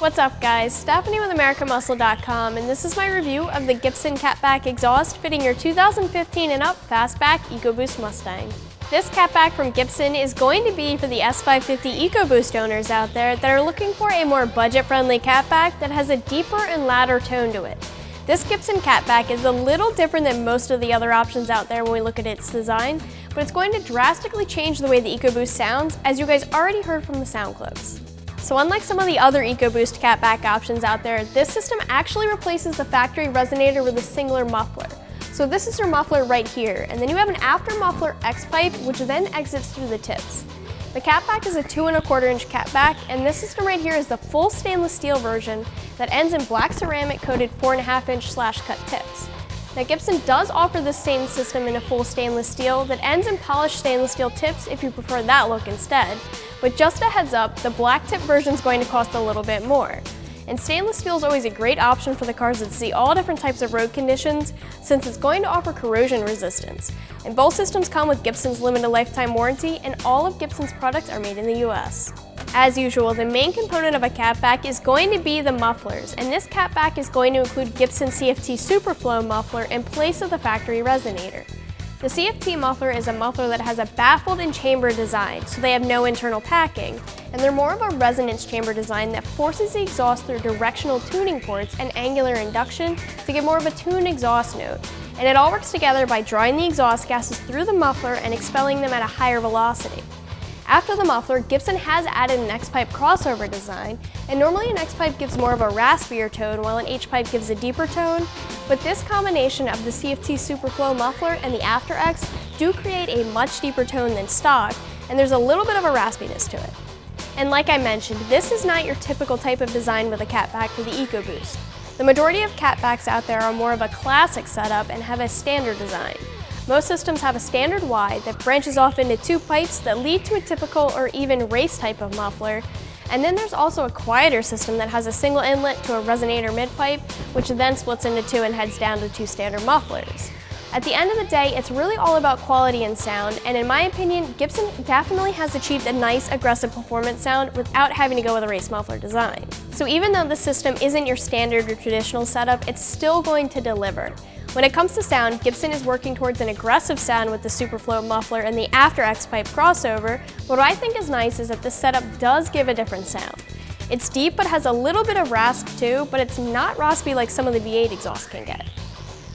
What's up guys, Stephanie with AmericanMuscle.com, and this is my review of the Gibson Catback exhaust fitting your 2015 and up fastback EcoBoost Mustang. This catback from Gibson is going to be for the S550 EcoBoost owners out there that are looking for a more budget-friendly catback that has a deeper and louder tone to it. This Gibson Catback is a little different than most of the other options out there when we look at its design, but it's going to drastically change the way the EcoBoost sounds, as you guys already heard from the sound clips. So unlike some of the other EcoBoost catback options out there, this system actually replaces the factory resonator with a singular muffler. So this is your muffler right here, and then you have an after-muffler X-pipe which then exits through the tips. The catback is a 2¼ inch catback, and this system right here is the full stainless steel version that ends in black ceramic coated 4½ inch slash-cut tips. Now Gibson does offer this same system in a full stainless steel that ends in polished stainless steel tips if you prefer that look instead, but just a heads up, the black tip version is going to cost a little bit more. And stainless steel is always a great option for the cars that see all different types of road conditions, since it's going to offer corrosion resistance. And both systems come with Gibson's limited lifetime warranty, and all of Gibson's products are made in the US. As usual, the main component of a catback is going to be the mufflers, and this catback is going to include Gibson CFT Superflow muffler in place of the factory resonator. The CFT muffler is a muffler that has a baffled and chamber design, so they have no internal packing, and they're more of a resonance chamber design that forces the exhaust through directional tuning ports and angular induction to get more of a tuned exhaust note. And it all works together by drawing the exhaust gases through the muffler and expelling them at a higher velocity. After the muffler, Gibson has added an X-pipe crossover design, and normally an X-pipe gives more of a raspier tone while an H-pipe gives a deeper tone, but this combination of the CFT Superflow muffler and the After X do create a much deeper tone than stock, and there's a little bit of a raspiness to it. And like I mentioned, this is not your typical type of design with a catback for the EcoBoost. The majority of catbacks out there are more of a classic setup and have a standard design. Most systems have a standard Y that branches off into two pipes that lead to a typical or even race type of muffler, and then there's also a quieter system that has a single inlet to a resonator mid-pipe, which then splits into two and heads down to two standard mufflers. At the end of the day, it's really all about quality and sound, and in my opinion, Gibson definitely has achieved a nice, aggressive performance sound without having to go with a race muffler design. So even though the system isn't your standard or traditional setup, it's still going to deliver. When it comes to sound, Gibson is working towards an aggressive sound with the Superflow muffler and the After X-pipe crossover, but what I think is nice is that this setup does give a different sound. It's deep but has a little bit of rasp too, but it's not raspy like some of the V8 exhausts can get.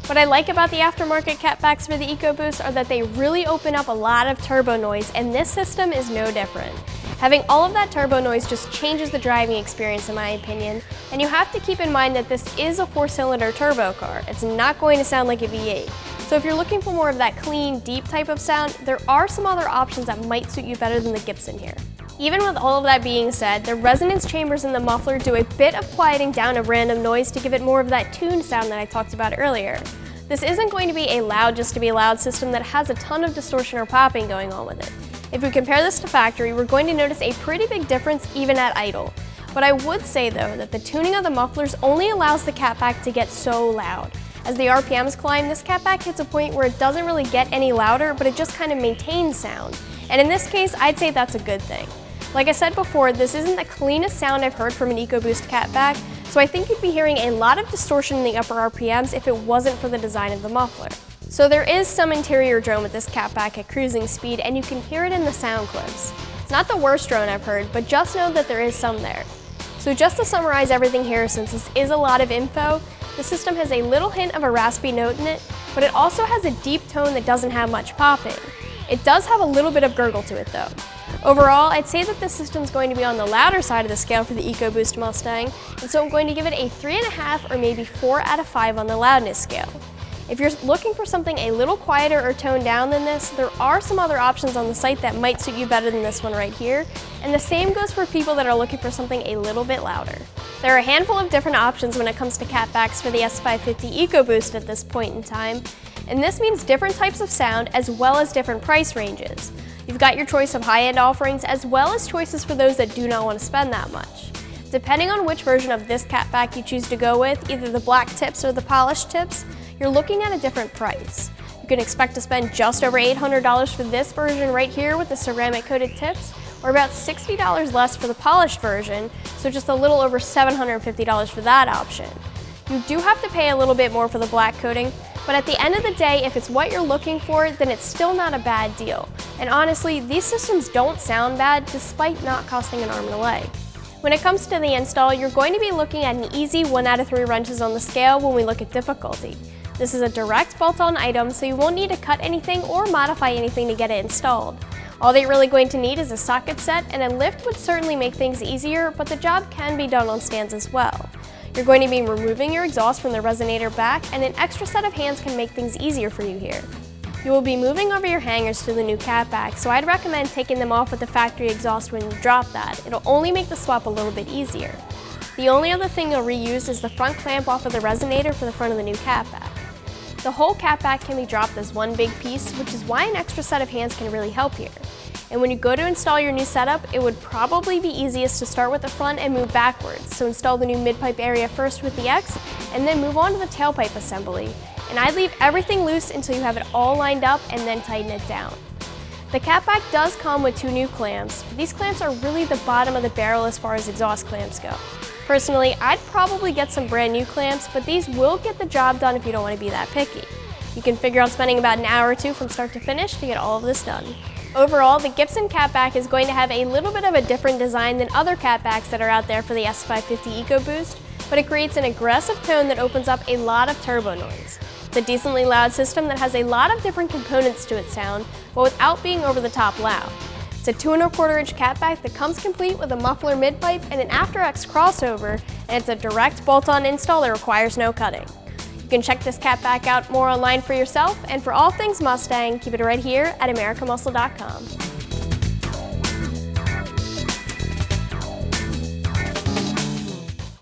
What I like about the aftermarket catbacks for the EcoBoost are that they really open up a lot of turbo noise, and this system is no different. Having all of that turbo noise just changes the driving experience in my opinion, and you have to keep in mind that this is a 4-cylinder turbo car. It's not going to sound like a V8. So if you're looking for more of that clean, deep type of sound, there are some other options that might suit you better than the Gibson here. Even with all of that being said, the resonance chambers in the muffler do a bit of quieting down of random noise to give it more of that tuned sound that I talked about earlier. This isn't going to be a loud just to be loud system that has a ton of distortion or popping going on with it. If we compare this to factory, we're going to notice a pretty big difference even at idle. But I would say though that the tuning of the mufflers only allows the Catback to get so loud. As the RPMs climb, this Catback hits a point where it doesn't really get any louder, but it just kind of maintains sound. And in this case, I'd say that's a good thing. Like I said before, this isn't the cleanest sound I've heard from an EcoBoost Catback, so I think you'd be hearing a lot of distortion in the upper RPMs if it wasn't for the design of the muffler. So there is some interior drone with this Catback at cruising speed, and you can hear it in the sound clips. It's not the worst drone I've heard, but just know that there is some there. So just to summarize everything here, since this is a lot of info, the system has a little hint of a raspy note in it, but it also has a deep tone that doesn't have much popping. It does have a little bit of gurgle to it though. Overall, I'd say that this system's going to be on the louder side of the scale for the EcoBoost Mustang, and so I'm going to give it a 3.5 or maybe 4 out of 5 on the loudness scale. If you're looking for something a little quieter or toned down than this, there are some other options on the site that might suit you better than this one right here, and the same goes for people that are looking for something a little bit louder. There are a handful of different options when it comes to Catbacks for the S550 EcoBoost at this point in time, and this means different types of sound as well as different price ranges. You've got your choice of high-end offerings as well as choices for those that do not want to spend that much. Depending on which version of this Catback you choose to go with, either the black tips or the polished tips, you're looking at a different price. You can expect to spend just over $800 for this version right here with the ceramic-coated tips, or about $60 less for the polished version, so just a little over $750 for that option. You do have to pay a little bit more for the black coating, but at the end of the day, if it's what you're looking for, then it's still not a bad deal. And honestly, these systems don't sound bad despite not costing an arm and a leg. When it comes to the install, you're going to be looking at an easy 1 out of 3 wrenches on the scale when we look at difficulty. This is a direct bolt-on item, so you won't need to cut anything or modify anything to get it installed. All that you're really going to need is a socket set, and a lift would certainly make things easier, but the job can be done on stands as well. You're going to be removing your exhaust from the resonator back, and an extra set of hands can make things easier for you here. You will be moving over your hangers to the new Catback, so I'd recommend taking them off with the factory exhaust when you drop that. It'll only make the swap a little bit easier. The only other thing you'll reuse is the front clamp off of the resonator for the front of the new Catback. The whole Catback can be dropped as one big piece, which is why an extra set of hands can really help here. And when you go to install your new setup, it would probably be easiest to start with the front and move backwards. So install the new mid-pipe area first with the X, and then move on to the tailpipe assembly. And I'd leave everything loose until you have it all lined up and then tighten it down. The Catback does come with 2 new clamps, but these clamps are really the bottom of the barrel as far as exhaust clamps go. Personally, I'd probably get some brand new clamps, but these will get the job done if you don't want to be that picky. You can figure on spending about an hour or 2 from start to finish to get all of this done. Overall, the Gibson Catback is going to have a little bit of a different design than other Catbacks that are out there for the S550 EcoBoost, but it creates an aggressive tone that opens up a lot of turbo noise. It's a decently loud system that has a lot of different components to its sound, but without being over the top loud. It's a 2¼ inch Catback that comes complete with a muffler mid-pipe and an after-X crossover, and it's a direct bolt-on install that requires no cutting. You can check this Catback out more online for yourself, and for all things Mustang, keep it right here at AmericanMuscle.com.